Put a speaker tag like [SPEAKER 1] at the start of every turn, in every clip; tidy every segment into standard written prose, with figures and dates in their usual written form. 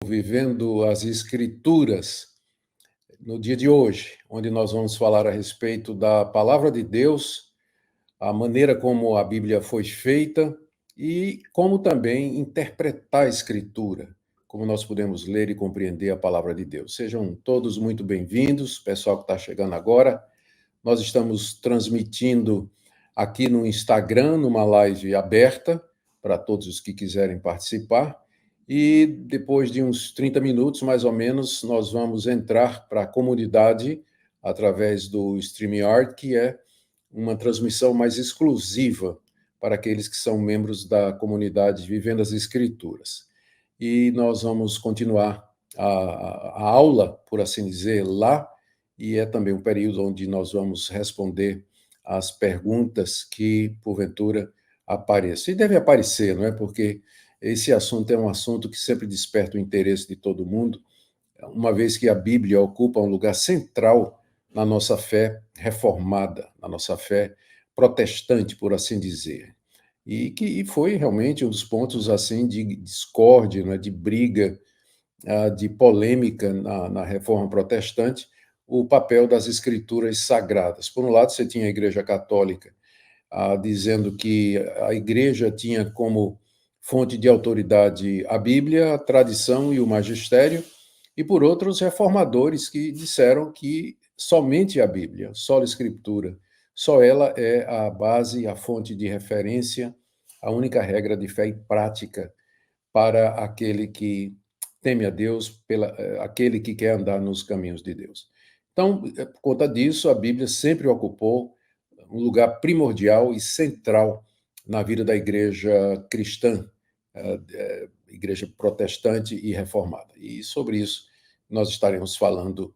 [SPEAKER 1] Vivendo as Escrituras, no dia de hoje, onde nós vamos falar a respeito da palavra de Deus, a maneira como a Bíblia foi feita e como também interpretar a Escritura, como nós podemos ler e compreender a palavra de Deus. Sejam todos muito bem-vindos, pessoal que está chegando agora. Nós estamos transmitindo aqui no Instagram, numa live aberta, para todos os que quiserem participar. E depois de uns 30 minutos, mais ou menos, nós vamos entrar para a comunidade através do StreamYard, que é uma transmissão mais exclusiva para aqueles que são membros da comunidade Vivendo as Escrituras. E nós vamos continuar a aula, por assim dizer, lá, e é também um período onde nós vamos responder as perguntas que, porventura, apareçam. E deve aparecer, não é? Porque esse assunto é um assunto que sempre desperta o interesse de todo mundo, uma vez que a Bíblia ocupa um lugar central na nossa fé reformada, na nossa fé protestante, por assim dizer. E que foi realmente um dos pontos assim de discórdia, né, de briga, de polêmica na Reforma Protestante, o papel das escrituras sagradas. Por um lado, você tinha a Igreja Católica dizendo que a Igreja tinha como fonte de autoridade a Bíblia, a tradição e o magistério, e por outro, os reformadores que disseram que somente a Bíblia, só a Escritura, só ela é a base, a fonte de referência, a única regra de fé e prática para aquele que teme a Deus, aquele que quer andar nos caminhos de Deus. Então, por conta disso, a Bíblia sempre ocupou um lugar primordial e central na vida da igreja cristã, igreja protestante e reformada. E sobre isso nós estaremos falando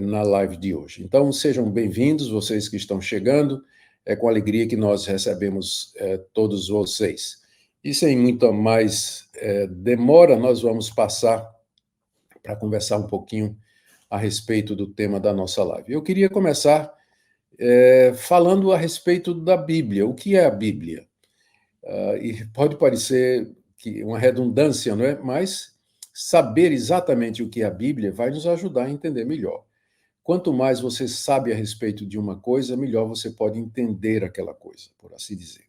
[SPEAKER 1] na live de hoje. Então, sejam bem-vindos, vocês que estão chegando, é com alegria que nós recebemos todos vocês. E sem muita mais demora, nós vamos passar para conversar um pouquinho a respeito do tema da nossa live. Eu queria começar falando a respeito da Bíblia. O que é a Bíblia? E pode parecer que uma redundância, não é? Mas saber exatamente o que é a Bíblia vai nos ajudar a entender melhor. Quanto mais você sabe a respeito de uma coisa, melhor você pode entender aquela coisa, por assim dizer.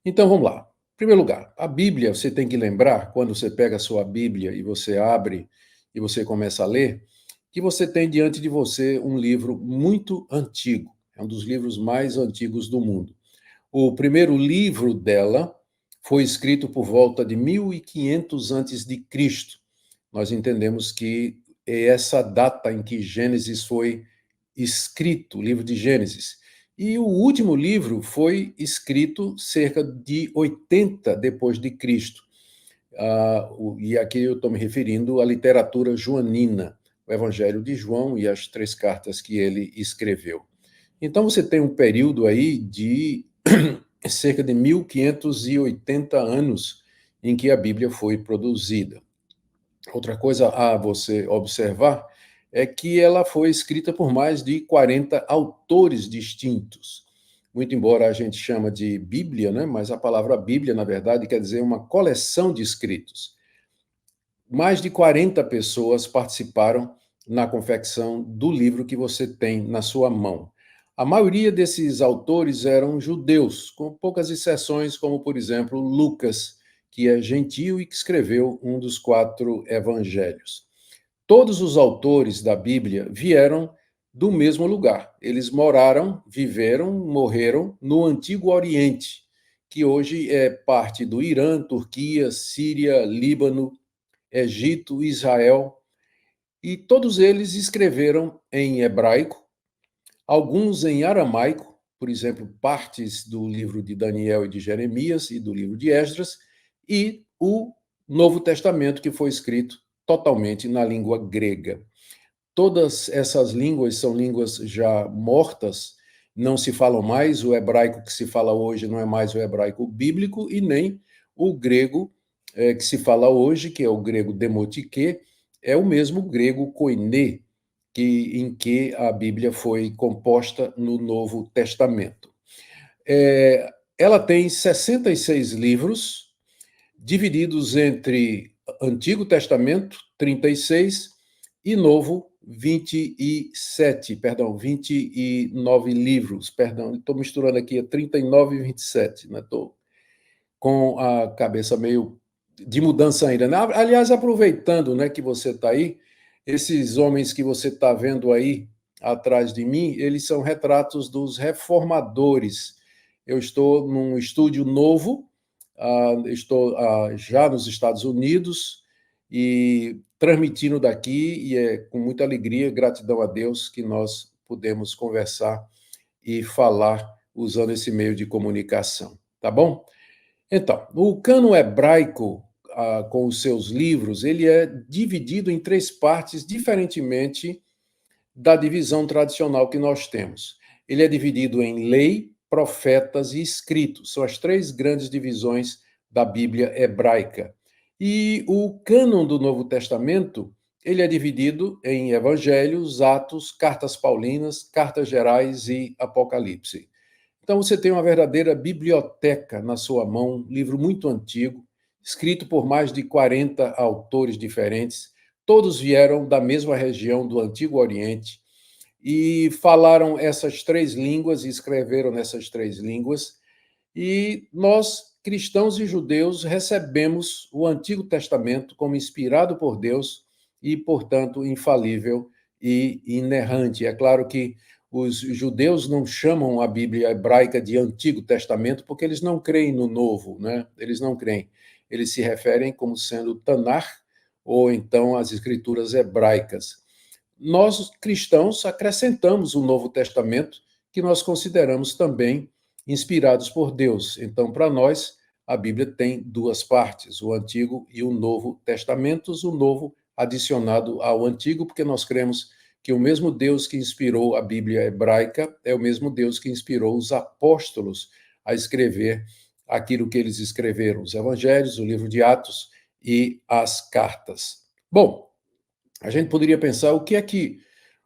[SPEAKER 1] Então, vamos lá. Em primeiro lugar, a Bíblia, você tem que lembrar, quando você pega a sua Bíblia e você abre e você começa a ler, que você tem diante de você um livro muito antigo. É um dos livros mais antigos do mundo. O primeiro livro dela foi escrito por volta de 1500 antes de Cristo. Nós entendemos que é essa data em que Gênesis foi escrito, o livro de Gênesis. E o último livro foi escrito cerca de 80 depois de Cristo. E aqui eu estou me referindo à literatura joanina, o Evangelho de João e as 3 cartas que ele escreveu. Então você tem um período aí de cerca de 1580 anos em que a Bíblia foi produzida. Outra coisa a você observar é que ela foi escrita por mais de 40 autores distintos. Muito embora a gente chama de Bíblia, né? Mas a palavra Bíblia, na verdade, quer dizer uma coleção de escritos. Mais de 40 pessoas participaram na confecção do livro que você tem na sua mão. A maioria desses autores eram judeus, com poucas exceções, como, por exemplo, Lucas, que é gentio e que escreveu um dos 4 evangelhos. Todos os autores da Bíblia vieram do mesmo lugar. Eles moraram, viveram, morreram no Antigo Oriente, que hoje é parte do Irã, Turquia, Síria, Líbano, Egito, Israel, e todos eles escreveram em hebraico, alguns em aramaico, por exemplo, partes do livro de Daniel e de Jeremias e do livro de Esdras, e o Novo Testamento, que foi escrito totalmente na língua grega. Todas essas línguas são línguas já mortas, não se falam mais, o hebraico que se fala hoje não é mais o hebraico bíblico e nem o grego que se fala hoje, que é o grego demotique, é o mesmo grego koiné, em que a Bíblia foi composta no Novo Testamento. Ela tem 66 livros, divididos entre Antigo Testamento, 36, e Novo, 29 livros, perdão, estou misturando aqui, é 39 e 27, né? Estou com a cabeça meio de mudança ainda, né? Aliás, aproveitando, né, que você está aí, esses homens que você está vendo aí atrás de mim, eles são retratos dos reformadores. Eu estou num estúdio novo, estou já nos Estados Unidos e transmitindo daqui, e é com muita alegria e gratidão a Deus que nós podemos conversar e falar usando esse meio de comunicação, tá bom? Então, o cânon hebraico, com os seus livros, ele é dividido em três partes, diferentemente da divisão tradicional que nós temos. Ele é dividido em lei, profetas e escritos. São as três grandes divisões da Bíblia hebraica. E o cânon do Novo Testamento, ele é dividido em evangelhos, atos, cartas paulinas, cartas gerais e Apocalipse. Então você tem uma verdadeira biblioteca na sua mão, um livro muito antigo, escrito por mais de 40 autores diferentes. Todos vieram da mesma região do Antigo Oriente e falaram essas três línguas e escreveram nessas três línguas. E nós, cristãos e judeus, recebemos o Antigo Testamento como inspirado por Deus e, portanto, infalível e inerrante. É claro que os judeus não chamam a Bíblia hebraica de Antigo Testamento porque eles não creem no Novo, né? Eles não creem. Eles se referem como sendo Tanar ou então as escrituras hebraicas. Nós, cristãos, acrescentamos o Novo Testamento, que nós consideramos também inspirados por Deus. Então, para nós, a Bíblia tem duas partes, o Antigo e o Novo Testamentos, o Novo adicionado ao Antigo, porque nós cremos que o mesmo Deus que inspirou a Bíblia hebraica é o mesmo Deus que inspirou os apóstolos a escrever aquilo que eles escreveram, os evangelhos, o livro de Atos e as cartas. Bom, a gente poderia pensar o que é que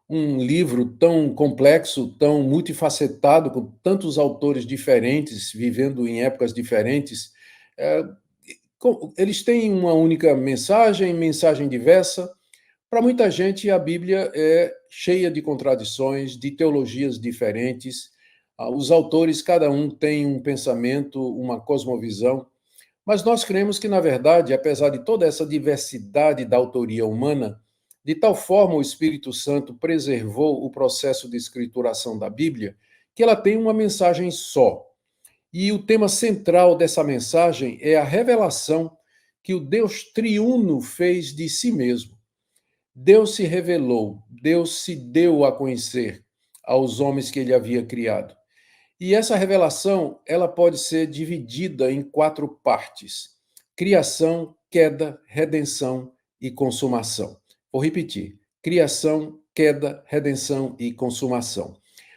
[SPEAKER 1] um livro tão complexo, tão multifacetado, com tantos autores diferentes, vivendo em épocas diferentes, é, eles têm uma única mensagem, mensagem diversa. Para muita gente, a Bíblia é cheia de contradições, de teologias diferentes. Os autores, cada um tem um pensamento, uma cosmovisão, mas nós cremos que, na verdade, apesar de toda essa diversidade da autoria humana, de tal forma o Espírito Santo preservou o processo de escrituração da Bíblia, que ela tem uma mensagem só. E o tema central dessa mensagem é a revelação que o Deus triuno fez de si mesmo. Deus se revelou, Deus se deu a conhecer aos homens que ele havia criado. E essa revelação, ela pode ser dividida em quatro partes: criação, queda, redenção e consumação. Vou repetir: criação, queda, redenção e consumação.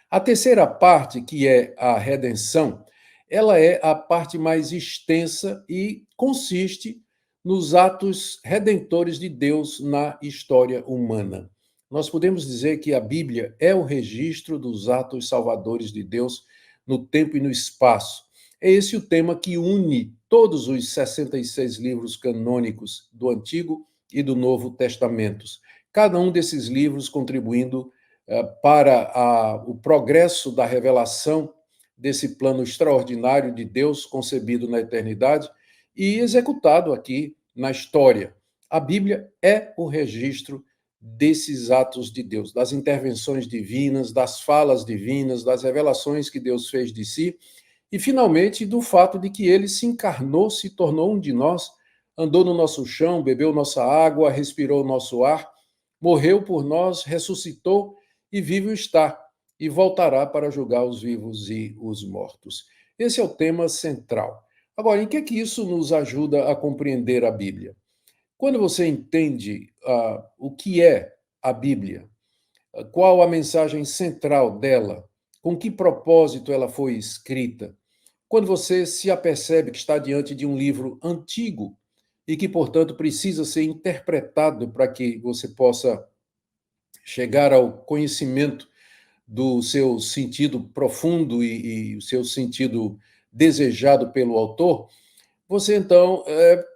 [SPEAKER 1] A terceira parte, que é a redenção, ela é a parte mais extensa e consiste nos atos redentores de Deus na história humana. Nós podemos dizer que a Bíblia é o registro dos atos salvadores de Deus no tempo e no espaço. É esse o tema que une todos os 66 livros canônicos do Antigo e do Novo Testamentos. Cada um desses livros contribuindo para o progresso da revelação desse plano extraordinário de Deus concebido na eternidade e executado aqui na história. A Bíblia é o registro desses atos de Deus, das intervenções divinas, das falas divinas, das revelações que Deus fez de si, e finalmente do fato de que ele se encarnou, se tornou um de nós, andou no nosso chão, bebeu nossa água, respirou nosso ar, morreu por nós, ressuscitou e vivo está, e voltará para julgar os vivos e os mortos. Esse é o tema central. Agora, em que isso nos ajuda a compreender a Bíblia? Quando você entende o que é a Bíblia, qual a mensagem central dela, com que propósito ela foi escrita, quando você se apercebe que está diante de um livro antigo e que, portanto, precisa ser interpretado para que você possa chegar ao conhecimento do seu sentido profundo e o seu sentido desejado pelo autor, você então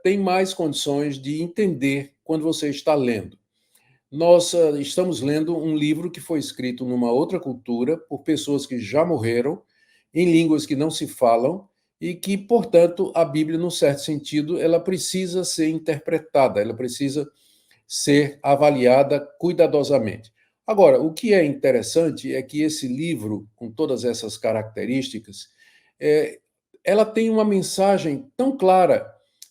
[SPEAKER 1] tem mais condições de entender quando você está lendo. Nós estamos lendo um livro que foi escrito numa outra cultura, por pessoas que já morreram, em línguas que não se falam, e que, portanto, a Bíblia, num certo sentido, ela precisa ser interpretada, ela precisa ser avaliada cuidadosamente. Agora, o que é interessante é que esse livro, com todas essas características, é, ela tem uma mensagem tão clara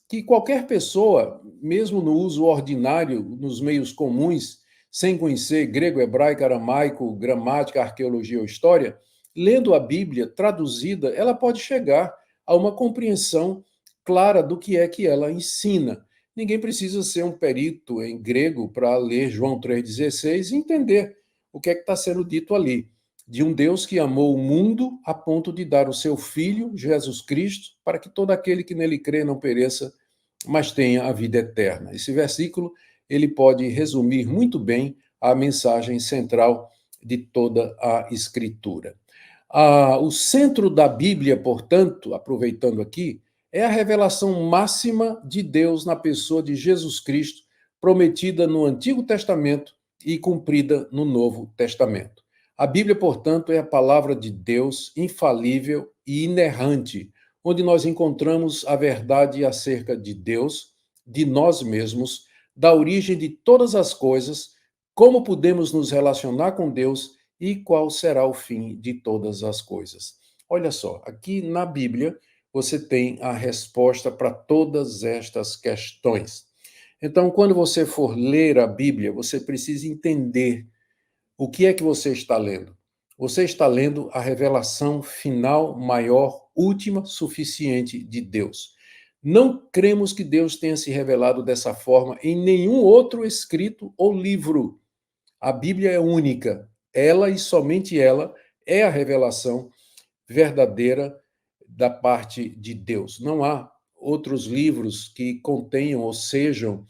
[SPEAKER 1] que qualquer pessoa, mesmo no uso ordinário, nos meios comuns, sem conhecer grego, hebraico, aramaico, gramática, arqueologia ou história, lendo a Bíblia traduzida, ela pode chegar a uma compreensão clara do que ela ensina. Ninguém precisa ser um perito em grego para ler João 3,16 e entender o que é que está sendo dito ali. De um Deus que amou o mundo a ponto de dar o seu Filho, Jesus Cristo, para que todo aquele que nele crê não pereça, mas tenha a vida eterna. Esse versículo, ele pode resumir muito bem a mensagem central de toda a Escritura. O centro da Bíblia, portanto, aproveitando aqui, é a revelação máxima de Deus na pessoa de Jesus Cristo, prometida no Antigo Testamento e cumprida no Novo Testamento. A Bíblia, portanto, é a palavra de Deus infalível e inerrante, onde nós encontramos a verdade acerca de Deus, de nós mesmos, da origem de todas as coisas, como podemos nos relacionar com Deus e qual será o fim de todas as coisas. Olha só, aqui na Bíblia você tem a resposta para todas estas questões. Então, quando você for ler a Bíblia, você precisa entender o que é que você está lendo. Você está lendo a revelação final, maior, última, suficiente de Deus. Não cremos que Deus tenha se revelado dessa forma em nenhum outro escrito ou livro. A Bíblia é única. Ela e somente ela é a revelação verdadeira da parte de Deus. Não há outros livros que contenham ou sejam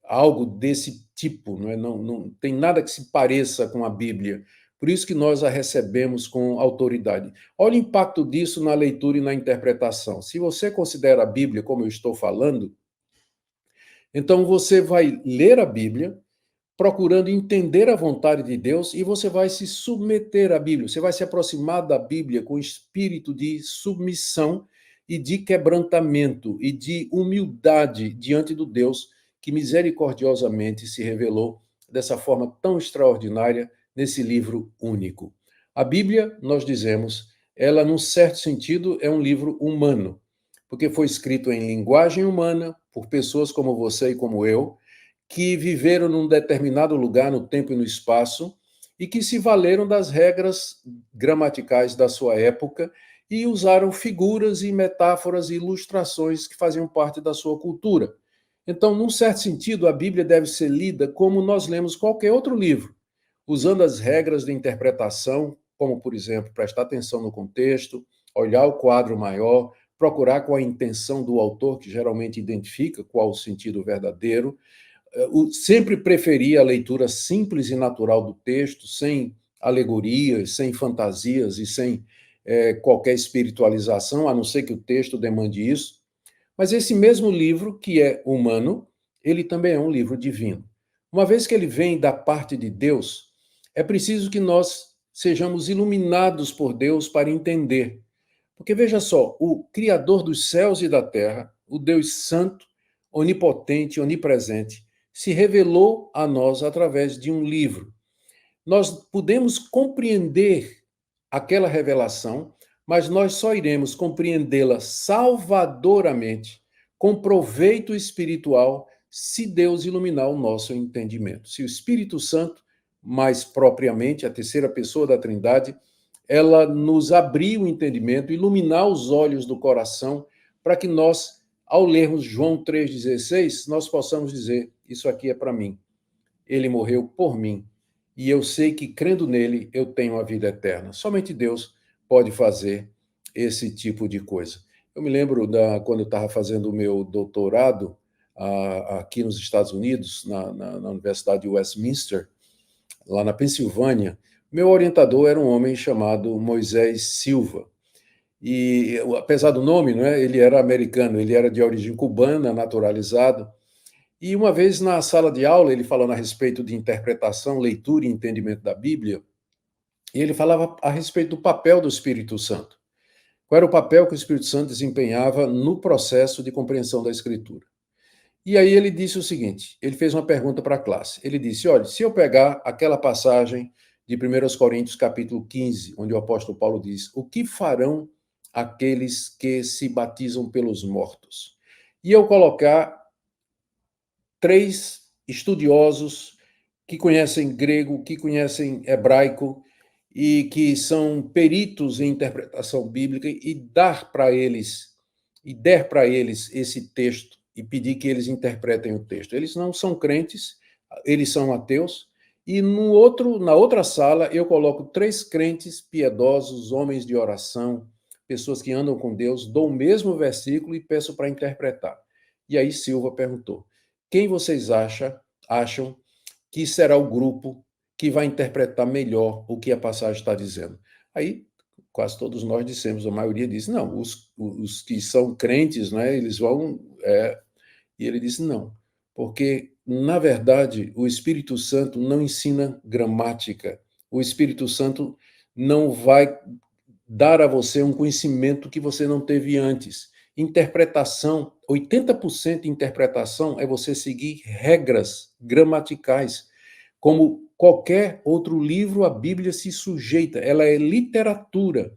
[SPEAKER 1] algo desse tipo, não tem nada que se pareça com a Bíblia. Por isso que nós a recebemos com autoridade. Olha o impacto disso na leitura e na interpretação. Se você considera a Bíblia como eu estou falando, então você vai ler a Bíblia, procurando entender a vontade de Deus e você vai se submeter à Bíblia, você vai se aproximar da Bíblia com espírito de submissão e de quebrantamento e de humildade diante do Deus que misericordiosamente se revelou dessa forma tão extraordinária nesse livro único. A Bíblia, nós dizemos, ela, num certo sentido, é um livro humano, porque foi escrito em linguagem humana por pessoas como você e como eu, que viveram num determinado lugar no tempo e no espaço e que se valeram das regras gramaticais da sua época e usaram figuras e metáforas e ilustrações que faziam parte da sua cultura. Então, num certo sentido, a Bíblia deve ser lida como nós lemos qualquer outro livro, usando as regras de interpretação, como, por exemplo, prestar atenção no contexto, olhar o quadro maior, procurar com a intenção do autor, que geralmente identifica qual o sentido verdadeiro, sempre preferi a leitura simples e natural do texto, sem alegorias, sem fantasias e sem qualquer espiritualização, a não ser que o texto demande isso. Mas esse mesmo livro, que é humano, ele também é um livro divino. Uma vez que ele vem da parte de Deus, é preciso que nós sejamos iluminados por Deus para entender. Porque veja só, o Criador dos céus e da terra, o Deus Santo, onipotente, onipresente, se revelou a nós através de um livro. Nós podemos compreender aquela revelação, mas nós só iremos compreendê-la salvadoramente, com proveito espiritual, se Deus iluminar o nosso entendimento. Se o Espírito Santo, mais propriamente, a terceira pessoa da Trindade, ela nos abrir o entendimento, iluminar os olhos do coração, para que nós, ao lermos João 3,16, nós possamos dizer: isso aqui é para mim. Ele morreu por mim. E eu sei que, crendo nele, eu tenho a vida eterna. Somente Deus pode fazer esse tipo de coisa. Eu me lembro quando eu estava fazendo o meu doutorado aqui nos Estados Unidos, na Universidade de Westminster, lá na Pensilvânia. Meu orientador era um homem chamado Moisés Silva. e apesar do nome, não é, ele era americano, ele era de origem cubana, naturalizado. E uma vez na sala de aula, ele falando a respeito de interpretação, leitura e entendimento da Bíblia, e ele falava a respeito do papel do Espírito Santo. Qual era o papel que o Espírito Santo desempenhava no processo de compreensão da Escritura? E aí ele disse o seguinte, ele fez uma pergunta para a classe. Ele disse, olha, se eu pegar aquela passagem de 1 Coríntios capítulo 15, onde o apóstolo Paulo diz, o que farão aqueles que se batizam pelos mortos? E eu colocar 3 estudiosos que conhecem grego, que conhecem hebraico e que são peritos em interpretação bíblica e der para eles esse texto e pedir que eles interpretem o texto. Eles não são crentes, eles são ateus. E na outra sala eu coloco 3 crentes piedosos, homens de oração, pessoas que andam com Deus, dou o mesmo versículo e peço para interpretar. E aí Silva perguntou: quem vocês acham que será o grupo que vai interpretar melhor o que a passagem está dizendo? Aí, quase todos nós dissemos, a maioria disse, não, os que são crentes, né, eles vão... E ele disse, não, porque, na verdade, o Espírito Santo não ensina gramática, o Espírito Santo não vai dar a você um conhecimento que você não teve antes. Interpretação, 80% de interpretação é você seguir regras gramaticais. Como qualquer outro livro, a Bíblia se sujeita, ela é literatura.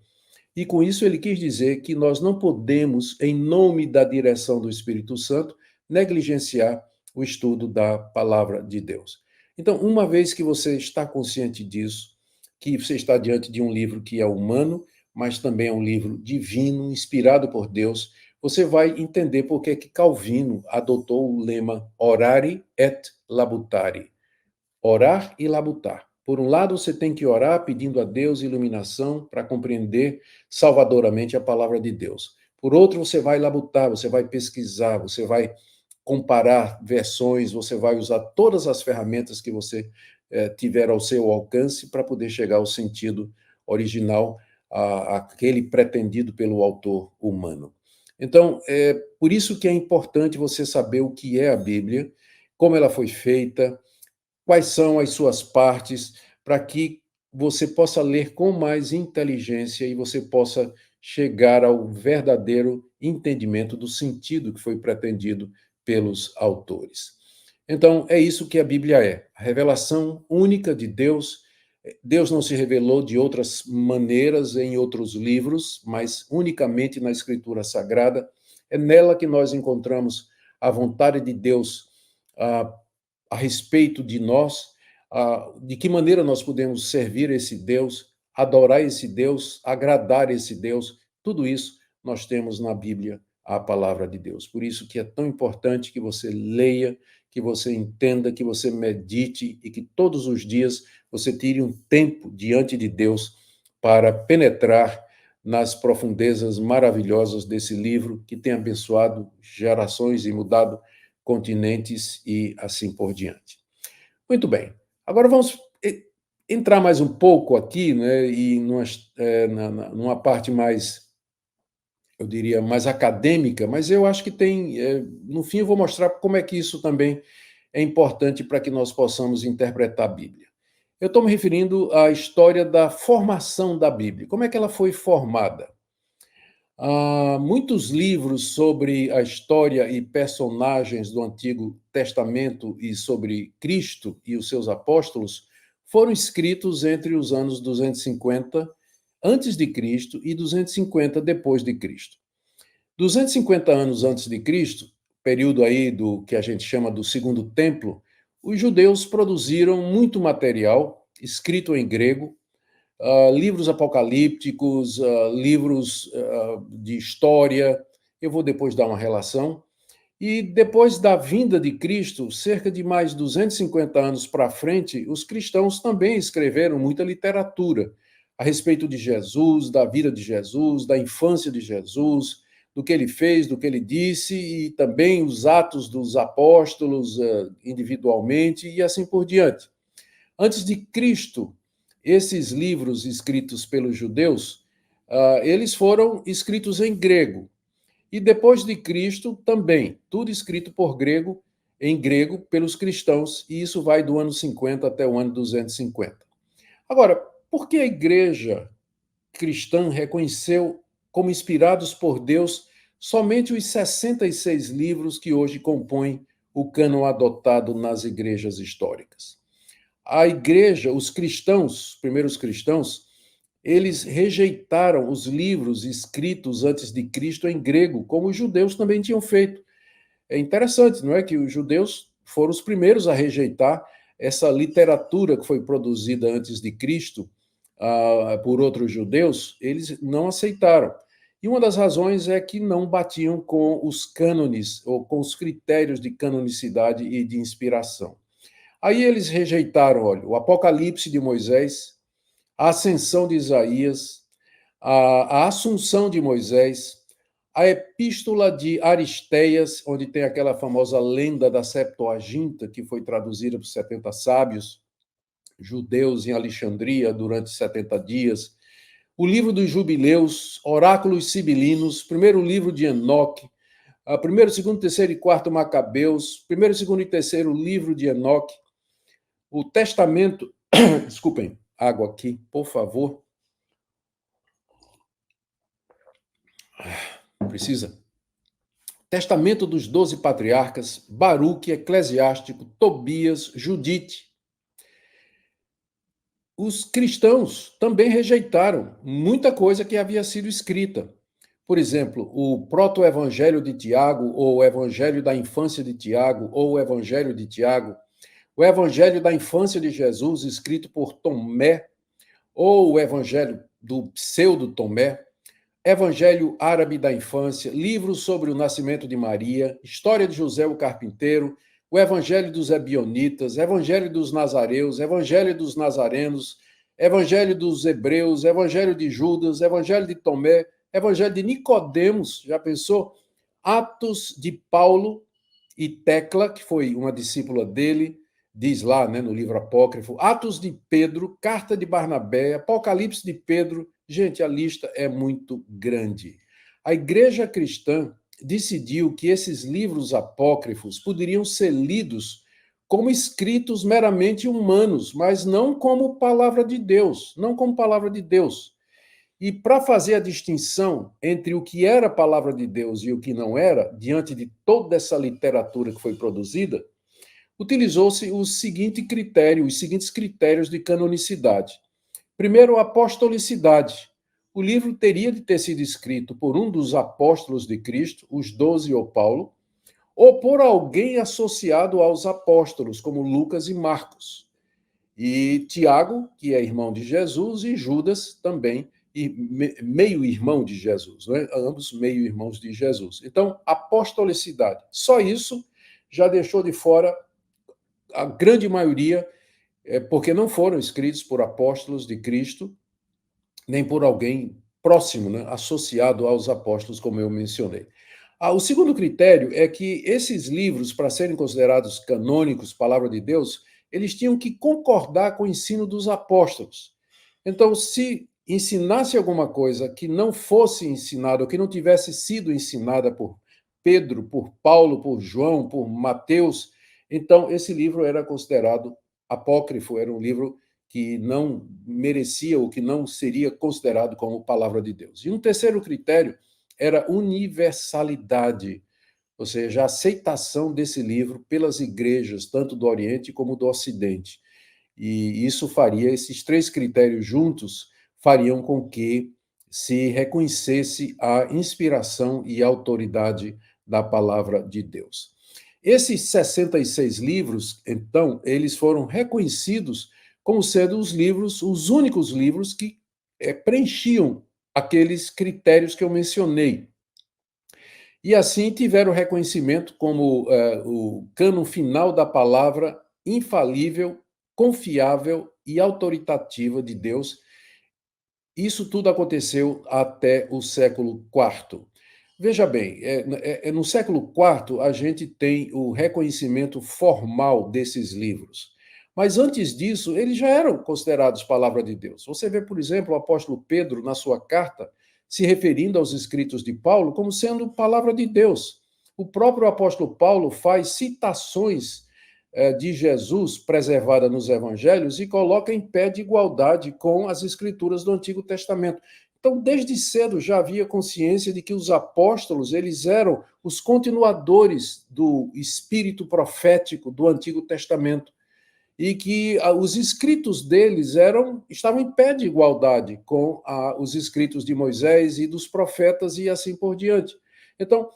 [SPEAKER 1] E com isso ele quis dizer que nós não podemos, em nome da direção do Espírito Santo, negligenciar o estudo da palavra de Deus. Então, uma vez que você está consciente disso, que você está diante de um livro que é humano, mas também é um livro divino, inspirado por Deus, você vai entender por que Calvino adotou o lema orare et labutare, orar e labutar. Por um lado, você tem que orar pedindo a Deus iluminação para compreender salvadoramente a palavra de Deus. Por outro, você vai labutar, você vai pesquisar, você vai comparar versões, você vai usar todas as ferramentas que você tiver ao seu alcance para poder chegar ao sentido original, aquele pretendido pelo autor humano. Então, é por isso que é importante você saber o que é a Bíblia, como ela foi feita, quais são as suas partes, para que você possa ler com mais inteligência e você possa chegar ao verdadeiro entendimento do sentido que foi pretendido pelos autores. Então, é isso que a Bíblia é, a revelação única de Deus. Deus não se revelou de outras maneiras em outros livros, mas unicamente na Escritura Sagrada. É nela que nós encontramos a vontade de Deus a respeito de nós, de que maneira nós podemos servir esse Deus, adorar esse Deus, agradar esse Deus. Tudo isso nós temos na Bíblia, a palavra de Deus. Por isso que é tão importante que você leia, que você entenda, que você medite e que todos os dias você tire um tempo diante de Deus para penetrar nas profundezas maravilhosas desse livro que tem abençoado gerações e mudado continentes e assim por diante. Muito bem. Agora vamos entrar mais um pouco aqui, né, e numa parte mais, eu diria, mais acadêmica, mas eu acho que tem, no fim eu vou mostrar como é que isso também é importante para que nós possamos interpretar a Bíblia. Eu estou me referindo à história da formação da Bíblia. Como é que ela foi formada? Há muitos livros sobre a história e personagens do Antigo Testamento e sobre Cristo e os seus apóstolos foram escritos entre os anos 250 antes de Cristo e 250 depois de Cristo. 250 anos antes de Cristo, período aí do que a gente chama do Segundo Templo, os judeus produziram muito material escrito em grego, livros apocalípticos, livros de história. Eu vou depois dar uma relação. E depois da vinda de Cristo, cerca de mais 250 anos para frente, os cristãos também escreveram muita literatura a respeito de Jesus, da vida de Jesus, da infância de Jesus, do que ele fez, do que ele disse, e também os atos dos apóstolos individualmente, e assim por diante. Antes de Cristo, esses livros escritos pelos judeus eles foram escritos em grego. E depois de Cristo também, tudo escrito em grego pelos cristãos, e isso vai do ano 50 até o ano 250. Agora, por que a igreja cristã reconheceu como inspirados por Deus somente os 66 livros que hoje compõem o cânon adotado nas igrejas históricas? A igreja, os cristãos, os primeiros cristãos, eles rejeitaram os livros escritos antes de Cristo em grego, como os judeus também tinham feito. É interessante, não é? Que os judeus foram os primeiros a rejeitar essa literatura que foi produzida antes de Cristo por outros judeus, eles não aceitaram. E uma das razões é que não batiam com os cânones, ou com os critérios de canonicidade e de inspiração. Aí eles rejeitaram, olha, o Apocalipse de Moisés, a ascensão de Isaías, a assunção de Moisés, a epístola de Aristeias, onde tem aquela famosa lenda da Septuaginta, que foi traduzida por 70 sábios judeus em Alexandria durante 70 dias, o livro dos Jubileus, Oráculos Sibilinos, primeiro livro de Enoque, primeiro, segundo, terceiro e quarto Macabeus, primeiro, segundo e terceiro livro de Enoque, o Testamento, desculpem, água aqui, por favor. Precisa. Testamento dos 12 patriarcas, Baruque, Eclesiástico, Tobias, Judite. Os cristãos também rejeitaram muita coisa que havia sido escrita. Por exemplo, o proto-evangelho de Tiago, ou o evangelho da infância de Tiago, ou o evangelho de Tiago, o evangelho da infância de Jesus, escrito por Tomé, ou o evangelho do pseudo-Tomé, evangelho árabe da infância, livros sobre o nascimento de Maria, história de José o carpinteiro, o evangelho dos ebionitas, evangelho dos nazareus, evangelho dos nazarenos, evangelho dos hebreus, evangelho de Judas, evangelho de Tomé, evangelho de Nicodemos, já pensou? Atos de Paulo e Tecla, que foi uma discípula dele, diz lá, né, no livro apócrifo, Atos de Pedro, Carta de Barnabé, Apocalipse de Pedro. Gente, a lista é muito grande. A igreja cristã decidiu que esses livros apócrifos poderiam ser lidos como escritos meramente humanos, mas não como palavra de Deus, não como palavra de Deus. E para fazer a distinção entre o que era a palavra de Deus e o que não era, diante de toda essa literatura que foi produzida, utilizou-se o seguinte critério, os seguintes critérios de canonicidade. Primeiro, a apostolicidade. O livro teria de ter sido escrito por um dos apóstolos de Cristo, os 12 ou Paulo, ou por alguém associado aos apóstolos, como Lucas e Marcos. E Tiago, que é irmão de Jesus, e Judas também, e meio-irmão de Jesus, não é? Ambos meio-irmãos de Jesus. Então, apostolicidade. Só isso já deixou de fora a grande maioria, porque não foram escritos por apóstolos de Cristo, nem por alguém próximo, né, associado aos apóstolos, como eu mencionei. O segundo critério é que esses livros, para serem considerados canônicos, palavra de Deus, eles tinham que concordar com o ensino dos apóstolos. Então, se ensinasse alguma coisa que não fosse ensinada, ou que não tivesse sido ensinada por Pedro, por Paulo, por João, por Mateus, então esse livro era considerado apócrifo, era um livro que não merecia ou que não seria considerado como palavra de Deus. E um terceiro critério era universalidade, ou seja, a aceitação desse livro pelas igrejas, tanto do Oriente como do Ocidente. E isso faria, esses três critérios juntos, fariam com que se reconhecesse a inspiração e a autoridade da palavra de Deus. Esses 66 livros, então, eles foram reconhecidos como sendo os livros, os únicos livros que preenchiam aqueles critérios que eu mencionei. E assim tiveram reconhecimento como o cânon final da palavra infalível, confiável e autoritativa de Deus. Isso tudo aconteceu até o século IV. Veja bem, no século IV a gente tem o reconhecimento formal desses livros. Mas antes disso, eles já eram considerados palavra de Deus. Você vê, por exemplo, o apóstolo Pedro, na sua carta, se referindo aos escritos de Paulo como sendo palavra de Deus. O próprio apóstolo Paulo faz citações de Jesus preservada nos evangelhos e coloca em pé de igualdade com as escrituras do Antigo Testamento. Então, desde cedo já havia consciência de que os apóstolos, eles eram os continuadores do espírito profético do Antigo Testamento e que os escritos deles estavam em pé de igualdade com os escritos de Moisés e dos profetas e assim por diante. Então,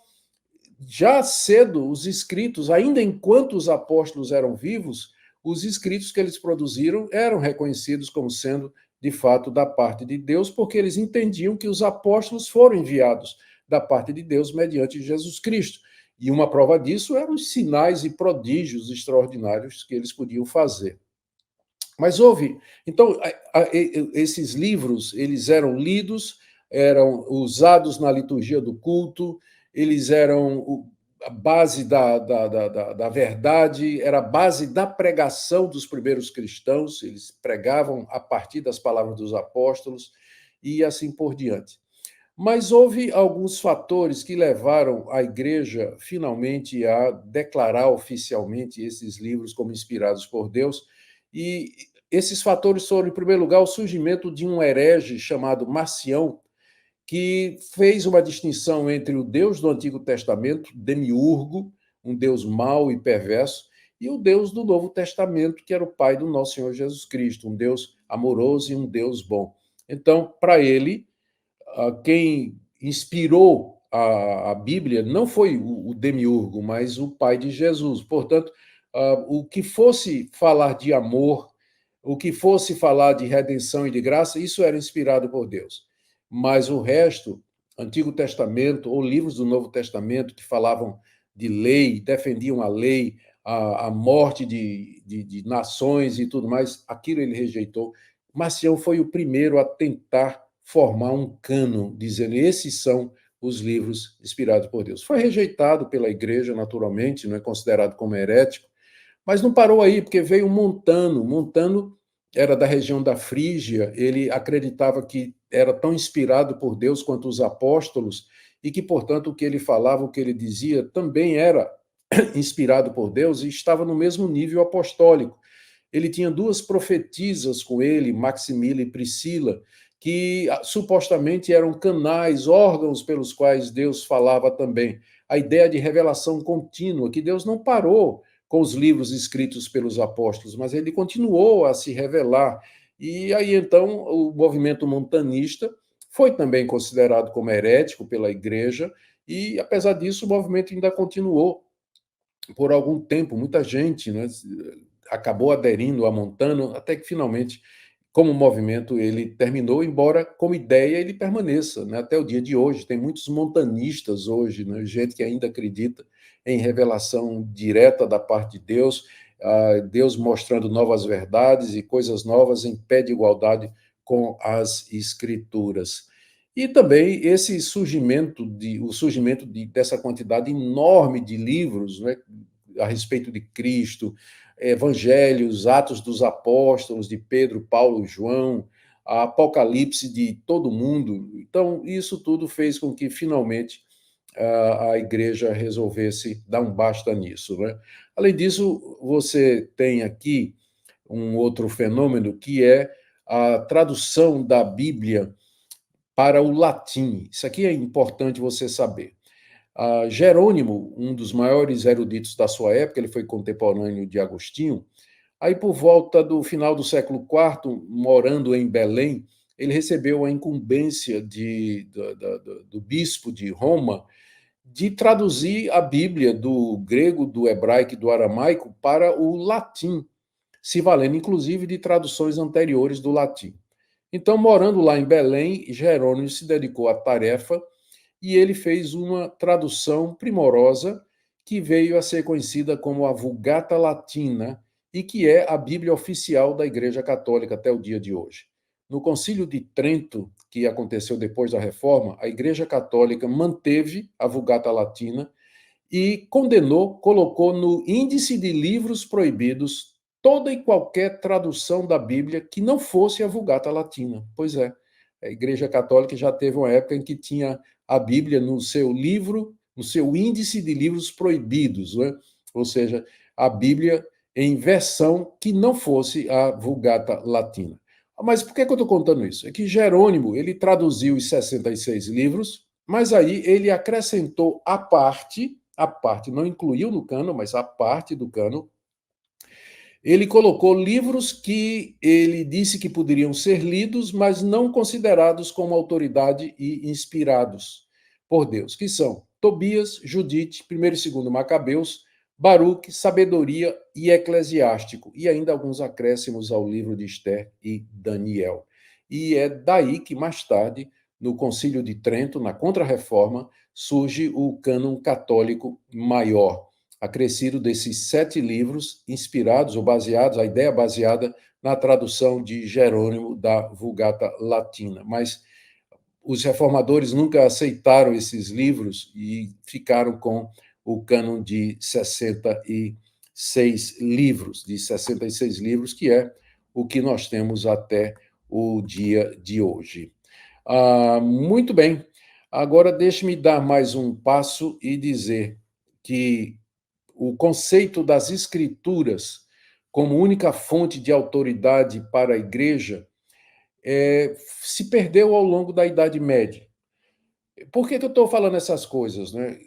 [SPEAKER 1] já cedo, os escritos, ainda enquanto os apóstolos eram vivos, os escritos que eles produziram eram reconhecidos como sendo, de fato, da parte de Deus, porque eles entendiam que os apóstolos foram enviados da parte de Deus mediante Jesus Cristo. E uma prova disso eram os sinais e prodígios extraordinários que eles podiam fazer. Mas houve, então, esses livros, eles eram lidos, eram usados na liturgia do culto, eles eram a base da verdade, era a base da pregação dos primeiros cristãos, eles pregavam a partir das palavras dos apóstolos e assim por diante. Mas houve alguns fatores que levaram a igreja finalmente a declarar oficialmente esses livros como inspirados por Deus, e esses fatores foram, em primeiro lugar, o surgimento de um herege chamado Marcião, que fez uma distinção entre o Deus do Antigo Testamento, Demiurgo, um Deus mau e perverso, e o Deus do Novo Testamento, que era o Pai do nosso Senhor Jesus Cristo, um Deus amoroso e um Deus bom. Então, para ele, quem inspirou a Bíblia não foi o Demiurgo, mas o Pai de Jesus. Portanto, o que fosse falar de amor, o que fosse falar de redenção e de graça, isso era inspirado por Deus. Mas o resto, Antigo Testamento ou livros do Novo Testamento que falavam de lei, defendiam a lei, a morte de nações e tudo mais, aquilo ele rejeitou. Marcião foi o primeiro a tentar formar um cânon, dizendo esses são os livros inspirados por Deus. Foi rejeitado pela igreja, naturalmente, não é considerado como herético, mas não parou aí, porque veio Montano. Montano era da região da Frígia, ele acreditava que era tão inspirado por Deus quanto os apóstolos, e que, portanto, o que ele falava, o que ele dizia, também era inspirado por Deus e estava no mesmo nível apostólico. Ele tinha duas profetisas com ele, Maximila e Priscila, que supostamente eram canais, órgãos pelos quais Deus falava também. A ideia de revelação contínua, que Deus não parou com os livros escritos pelos apóstolos, mas ele continuou a se revelar. E aí, então, o movimento montanista foi também considerado como herético pela igreja, e, apesar disso, o movimento ainda continuou por algum tempo. Muita gente, né, acabou aderindo a Montano, até que, finalmente, como movimento, ele terminou, embora, como ideia, ele permaneça, né, até o dia de hoje. Tem muitos montanistas hoje, né, gente que ainda acredita em revelação direta da parte de Deus, Deus mostrando novas verdades e coisas novas em pé de igualdade com as Escrituras. E também esse surgimento dessa quantidade enorme de livros, né, a respeito de Cristo, evangelhos, Atos dos Apóstolos, de Pedro, Paulo, João, a Apocalipse de todo mundo. Então, isso tudo fez com que, finalmente, a igreja resolvesse dar um basta nisso, né? Além disso, você tem aqui um outro fenômeno, que é a tradução da Bíblia para o latim. Isso aqui é importante você saber. Jerônimo, um dos maiores eruditos da sua época, ele foi contemporâneo de Agostinho, aí por volta do final do século IV, morando em Belém, ele recebeu a incumbência do bispo de Roma de traduzir a Bíblia do grego, do hebraico e do aramaico para o latim, se valendo inclusive de traduções anteriores do latim. Então, morando lá em Belém, Jerônimo se dedicou à tarefa e ele fez uma tradução primorosa que veio a ser conhecida como a Vulgata Latina e que é a Bíblia oficial da Igreja Católica até o dia de hoje. No Concílio de Trento, que aconteceu depois da Reforma, a Igreja Católica manteve a Vulgata Latina e condenou, colocou no índice de livros proibidos toda e qualquer tradução da Bíblia que não fosse a Vulgata Latina. Pois é, A Igreja Católica já teve uma época em que tinha a Bíblia no seu livro, no seu índice de livros proibidos, né? Ou seja, a Bíblia em versão que não fosse a Vulgata Latina. Mas por que eu estou contando isso? É que Jerônimo, ele traduziu os 66 livros, mas aí ele acrescentou a parte, não incluiu no cano, mas a parte do cano, ele colocou livros que ele disse que poderiam ser lidos, mas não considerados como autoridade e inspirados por Deus, que são Tobias, Judite, 1º e 2º Macabeus, Baruque, Sabedoria e Eclesiástico, e ainda alguns acréscimos ao livro de Esther e Daniel. E é daí que, mais tarde, no Concílio de Trento, na Contra-Reforma, surge o cânon católico maior, acrescido desses 7 livros, inspirados ou baseados, a ideia baseada na tradução de Jerônimo da Vulgata Latina. Mas os reformadores nunca aceitaram esses livros e ficaram com o cânon de 66 livros, que é o que nós temos até o dia de hoje. Muito bem. Agora, deixe-me dar mais um passo e dizer que o conceito das escrituras como única fonte de autoridade para a igreja se perdeu ao longo da Idade Média. Por que eu estou falando essas coisas? Né?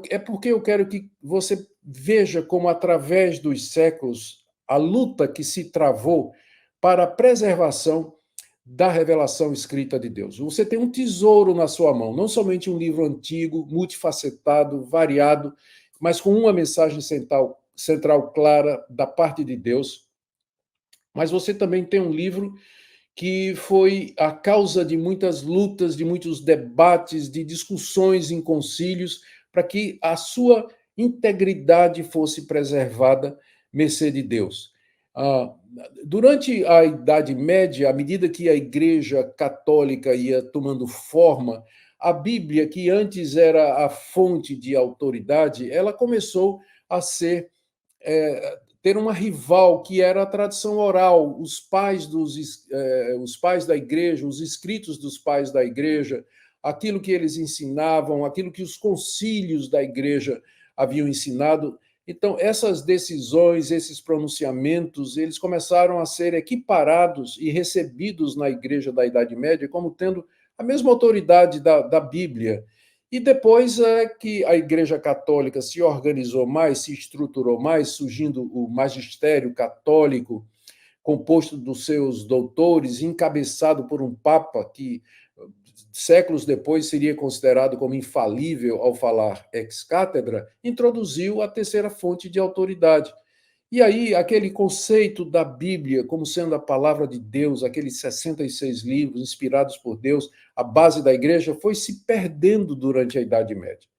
[SPEAKER 1] É porque eu quero que você veja como, através dos séculos, a luta que se travou para a preservação da revelação escrita de Deus. Você tem um tesouro na sua mão, não somente um livro antigo, multifacetado, variado, mas com uma mensagem central clara da parte de Deus. Mas você também tem um livro que foi a causa de muitas lutas, de muitos debates, de discussões em concílios, para que a sua integridade fosse preservada, mercê de Deus. Durante a Idade Média, à medida que a Igreja Católica ia tomando forma, a Bíblia, que antes era a fonte de autoridade, ela começou a ser ter uma rival, que era a tradição oral, os pais da igreja, os escritos dos pais da igreja, aquilo que eles ensinavam, aquilo que os concílios da igreja haviam ensinado. Então, essas decisões, esses pronunciamentos, eles começaram a ser equiparados e recebidos na igreja da Idade Média como tendo a mesma autoridade da Bíblia. E depois é que a Igreja Católica se organizou mais, se estruturou mais, surgindo o magistério católico, composto dos seus doutores, encabeçado por um papa que, séculos depois, seria considerado como infalível ao falar ex cátedra, introduziu a terceira fonte de autoridade. E aí, aquele conceito da Bíblia como sendo a palavra de Deus, aqueles 66 livros inspirados por Deus, a base da igreja, foi se perdendo durante a Idade Média.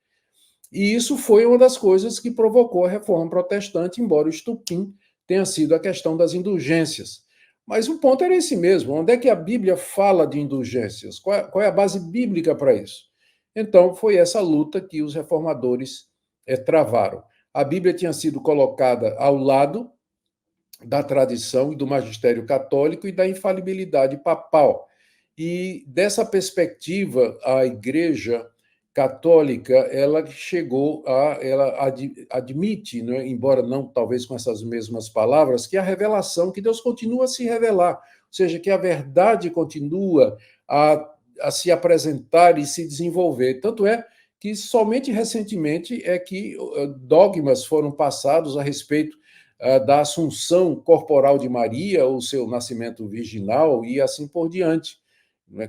[SPEAKER 1] E isso foi uma das coisas que provocou a Reforma Protestante, embora o estupim tenha sido a questão das indulgências. Mas o ponto era esse mesmo: onde é que a Bíblia fala de indulgências? Qual é a base bíblica para isso? Então, foi essa luta que os reformadores travaram. A Bíblia tinha sido colocada ao lado da tradição e do magistério católico e da infalibilidade papal. E dessa perspectiva, a Igreja Católica, ela chegou ela admite, né, embora não talvez com essas mesmas palavras, que a revelação, que Deus continua a se revelar, ou seja, que a verdade continua a se apresentar e se desenvolver. Tanto é que somente recentemente é que dogmas foram passados a respeito da assunção corporal de Maria, o seu nascimento virginal e assim por diante.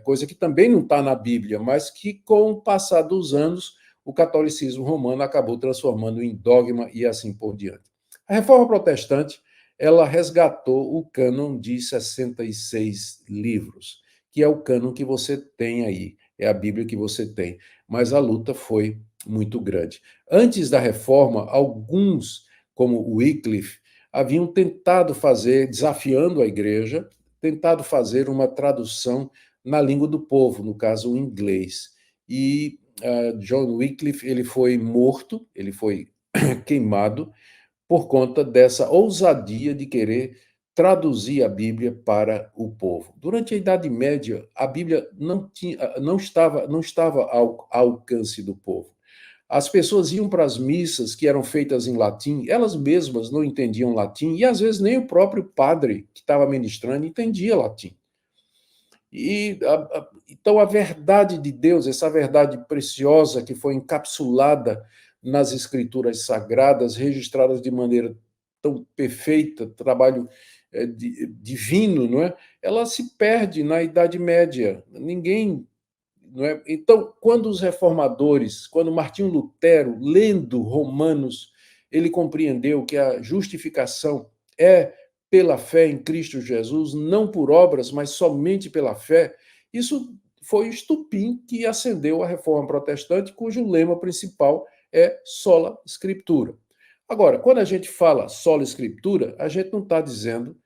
[SPEAKER 1] Coisa que também não está na Bíblia, mas que, com o passar dos anos, o catolicismo romano acabou transformando em dogma e assim por diante. A Reforma Protestante, ela resgatou o cânon de 66 livros, que é o cânon que você tem aí, é a Bíblia que você tem. Mas a luta foi muito grande. Antes da Reforma, alguns, como Wycliffe, haviam tentado fazer, desafiando a igreja, tentado fazer uma tradução na língua do povo, no caso o inglês. E John Wycliffe, ele foi morto, ele foi queimado por conta dessa ousadia de querer traduzir a Bíblia para o povo. Durante a Idade Média, a Bíblia não estava ao alcance do povo. As pessoas iam para as missas que eram feitas em latim, elas mesmas não entendiam latim, e às vezes nem o próprio padre que estava ministrando entendia latim. Então, a verdade de Deus, essa verdade preciosa que foi encapsulada nas escrituras sagradas, registradas de maneira tão perfeita, trabalho divino, não é? Ela se perde na Idade Média. Ninguém, não é? Então, quando os reformadores, quando Martinho Lutero, lendo Romanos, ele compreendeu que a justificação é pela fé em Cristo Jesus, não por obras, mas somente pela fé. Isso foi o estupim que acendeu a Reforma Protestante, cujo lema principal é sola scriptura. Agora, quando a gente fala sola scriptura, a gente não está dizendo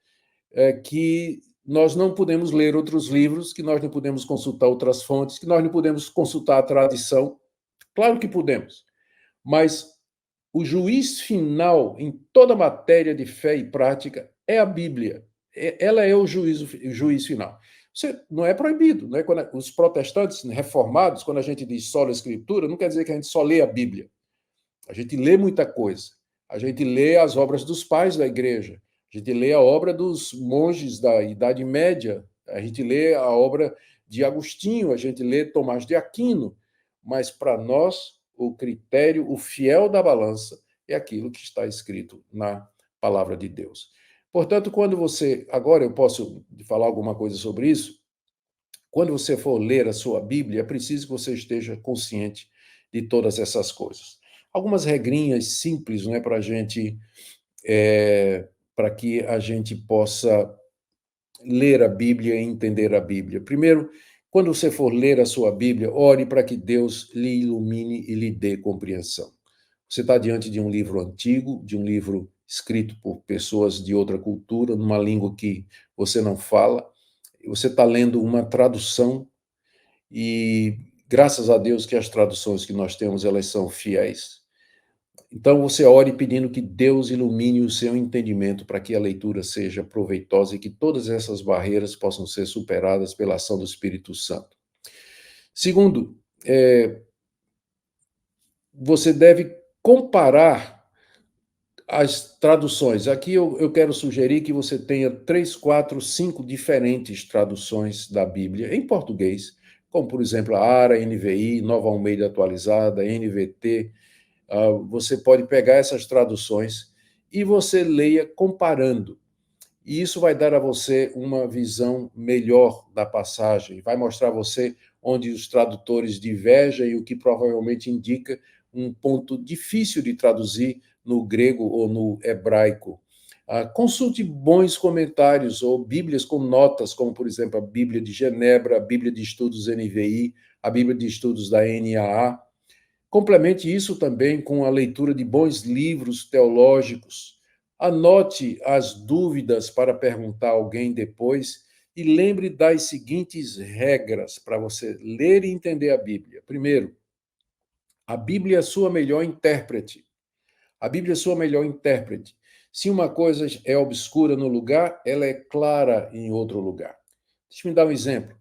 [SPEAKER 1] que nós não podemos ler outros livros, que nós não podemos consultar outras fontes, que nós não podemos consultar a tradição. Claro que podemos, mas o juiz final em toda matéria de fé e prática é a Bíblia. Ela é o juiz final. Você, não é proibido. Né? Quando os protestantes reformados, quando a gente diz sola escritura, não quer dizer que a gente só lê a Bíblia. A gente lê muita coisa. A gente lê as obras dos pais da igreja. A gente lê a obra dos monges da Idade Média. A gente lê a obra de Agostinho. A gente lê Tomás de Aquino. Mas, para nós, o critério, o fiel da balança, é aquilo que está escrito na palavra de Deus. Portanto, quando você. Agora eu posso falar alguma coisa sobre isso. Quando você for ler a sua Bíblia, é preciso que você esteja consciente de todas essas coisas. Algumas regrinhas simples, não é, para a gente, para que a gente possa ler a Bíblia e entender a Bíblia. Primeiro, quando você for ler a sua Bíblia, ore para que Deus lhe ilumine e lhe dê compreensão. Você está diante de um livro antigo, de um livro escrito por pessoas de outra cultura, numa língua que você não fala. Você está lendo uma tradução e, graças a Deus, que as traduções que nós temos, elas são fiéis. Então, você ore pedindo que Deus ilumine o seu entendimento para que a leitura seja proveitosa e que todas essas barreiras possam ser superadas pela ação do Espírito Santo. Segundo, você deve comparar as traduções. Aqui eu quero sugerir que você tenha 3, 4, 5 diferentes traduções da Bíblia em português, como, por exemplo, a ARA, NVI, Nova Almeida Atualizada, NVT. Você pode pegar essas traduções e você leia comparando. E isso vai dar a você uma visão melhor da passagem, vai mostrar a você onde os tradutores divergem e o que provavelmente indica um ponto difícil de traduzir no grego ou no hebraico. Consulte bons comentários ou bíblias com notas, como, por exemplo, a Bíblia de Genebra, a Bíblia de Estudos NVI, a Bíblia de Estudos da NAA. Complemente isso também com a leitura de bons livros teológicos. Anote as dúvidas para perguntar a alguém depois e lembre das seguintes regras para você ler e entender a Bíblia. Primeiro, a Bíblia é a sua melhor intérprete. A Bíblia é a sua melhor intérprete. Se uma coisa é obscura no lugar, ela é clara em outro lugar. Deixa eu me dar um exemplo.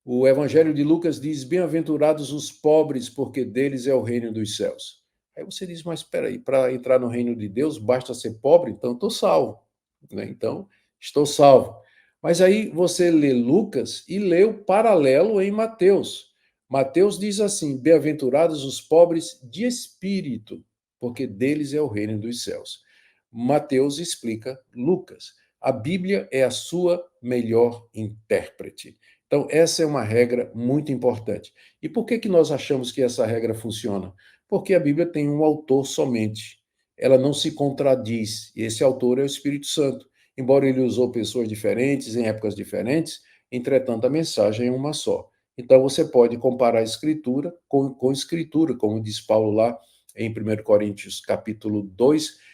[SPEAKER 1] O Evangelho de Lucas diz: bem-aventurados os pobres, porque deles é o reino dos céus. Aí você diz: mas espera aí, para entrar no reino de Deus basta ser pobre? Então estou salvo. Né? Então, estou salvo. Mas aí você lê Lucas e lê o paralelo em Mateus. Mateus diz assim: bem-aventurados os pobres de espírito, porque deles é o reino dos céus. Mateus explica Lucas. A Bíblia é a sua melhor intérprete. Então, essa é uma regra muito importante. E por que nós achamos que essa regra funciona? Porque a Bíblia tem um autor somente. Ela não se contradiz. E esse autor é o Espírito Santo. Embora ele usou pessoas diferentes, em épocas diferentes, entretanto, a mensagem é uma só. Então, você pode comparar a Escritura com Escritura, como diz Paulo lá em 1 Coríntios, capítulo 2,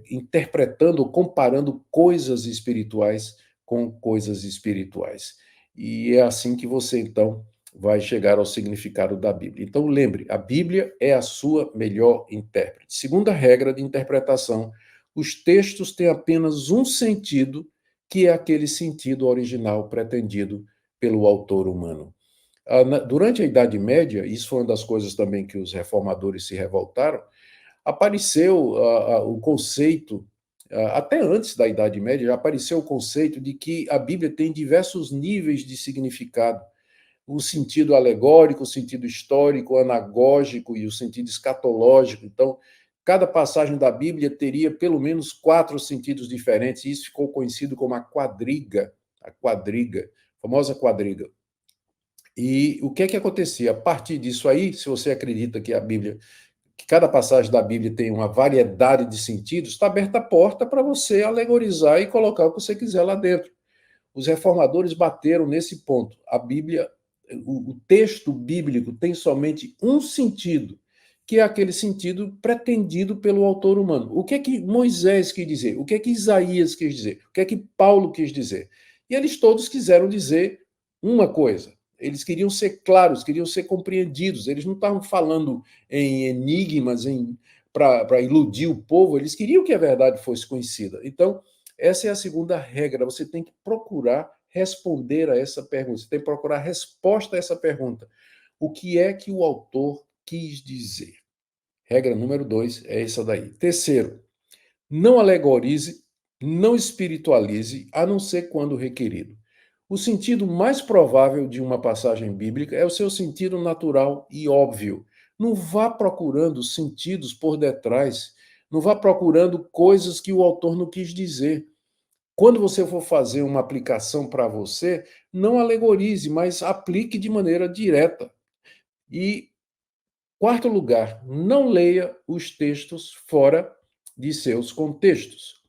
[SPEAKER 1] interpretando, comparando coisas espirituais com coisas espirituais. E é assim que você, então, vai chegar ao significado da Bíblia. Então, lembre, a Bíblia é a sua melhor intérprete. Segunda regra de interpretação, os textos têm apenas um sentido que é aquele sentido original pretendido pelo autor humano. Durante a Idade Média, isso foi uma das coisas também que os reformadores se revoltaram, apareceu o conceito, até antes da Idade Média, já apareceu o conceito de que a Bíblia tem diversos níveis de significado. O sentido alegórico, o sentido histórico, o anagógico e o sentido escatológico. Então, cada passagem da Bíblia teria pelo menos 4 sentidos diferentes, e isso ficou conhecido como a famosa quadriga. E o que é que acontecia? A partir disso aí, se você acredita que a Bíblia, que cada passagem da Bíblia tem uma variedade de sentidos, está aberta a porta para você alegorizar e colocar o que você quiser lá dentro. Os reformadores bateram nesse ponto. A Bíblia, o texto bíblico tem somente um sentido, que é aquele sentido pretendido pelo autor humano. O que é que Moisés quis dizer? O que é que Isaías quis dizer? O que é que Paulo quis dizer? E eles todos quiseram dizer uma coisa. Eles queriam ser claros, queriam ser compreendidos. Eles não estavam falando em enigmas, para iludir o povo. Eles queriam que a verdade fosse conhecida. Então, essa é a segunda regra. Você tem que procurar responder a essa pergunta. Você tem que procurar resposta a essa pergunta. O que é que o autor quis dizer? Regra número 2 é essa daí. Terceiro, não alegorize, não espiritualize, a não ser quando requerido. O sentido mais provável de uma passagem bíblica é o seu sentido natural e óbvio. Não vá procurando sentidos por detrás. Não vá procurando coisas que o autor não quis dizer. Quando você for fazer uma aplicação para você, não alegorize, mas aplique de maneira direta. E, quarto lugar, não leia os textos fora de seus contextos.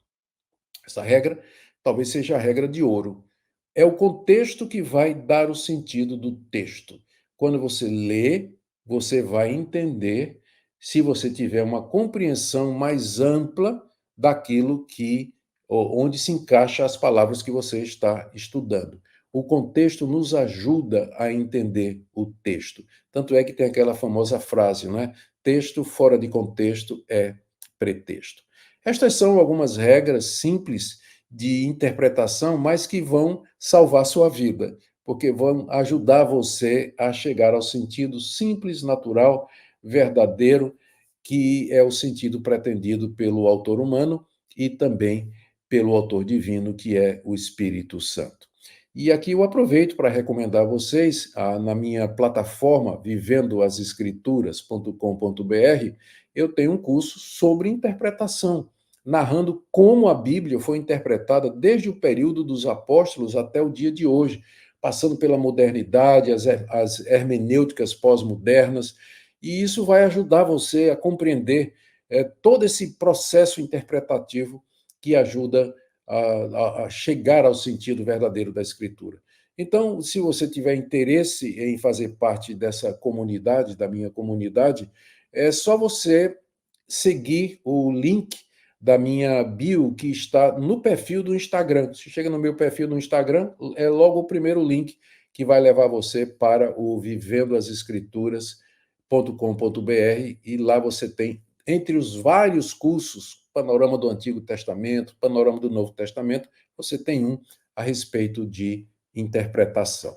[SPEAKER 1] Essa regra talvez seja a regra de ouro. É o contexto que vai dar o sentido do texto. Quando você lê, você vai entender se você tiver uma compreensão mais ampla daquilo que onde se encaixa as palavras que você está estudando. O contexto nos ajuda a entender o texto. Tanto é que tem aquela famosa frase, não é? Texto fora de contexto é pretexto. Estas são algumas regras simples de interpretação, mas que vão salvar sua vida, porque vão ajudar você a chegar ao sentido simples, natural, verdadeiro, que é o sentido pretendido pelo autor humano e também pelo autor divino, que é o Espírito Santo. E aqui eu aproveito para recomendar a vocês, na minha plataforma vivendoasescrituras.com.br, eu tenho um curso sobre interpretação, narrando como a Bíblia foi interpretada desde o período dos apóstolos até o dia de hoje, passando pela modernidade, as hermenêuticas pós-modernas, e isso vai ajudar você a compreender todo esse processo interpretativo que ajuda a chegar ao sentido verdadeiro da Escritura. Então, se você tiver interesse em fazer parte dessa comunidade, da minha comunidade, é só você seguir o link da minha bio que está no perfil do Instagram. Se chega no meu perfil do Instagram, é logo o primeiro link que vai levar você para o vivendoasescrituras.com.br e lá você tem, entre os vários cursos, Panorama do Antigo Testamento, Panorama do Novo Testamento, você tem um a respeito de interpretação.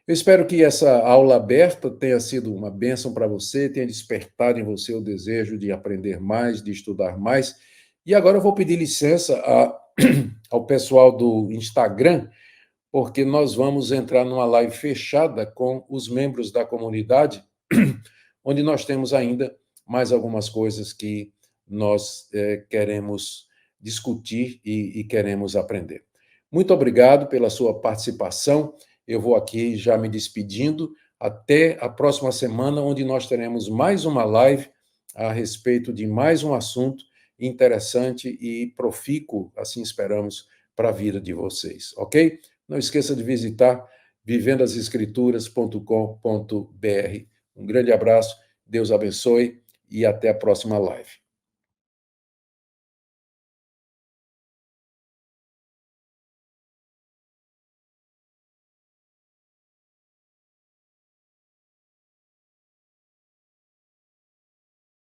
[SPEAKER 1] Eu espero que essa aula aberta tenha sido uma bênção para você, tenha despertado em você o desejo de aprender mais, de estudar mais. E agora eu vou pedir licença ao pessoal do Instagram, porque nós vamos entrar numa live fechada com os membros da comunidade, onde nós temos ainda mais algumas coisas que nós queremos discutir e queremos aprender. Muito obrigado pela sua participação. Eu vou aqui já me despedindo. Até a próxima semana, onde nós teremos mais uma live a respeito de mais um assunto interessante e profícuo, assim esperamos, para a vida de vocês, ok? Não esqueça de visitar vivendoasescrituras.com.br. Um grande abraço, Deus abençoe e até a próxima live.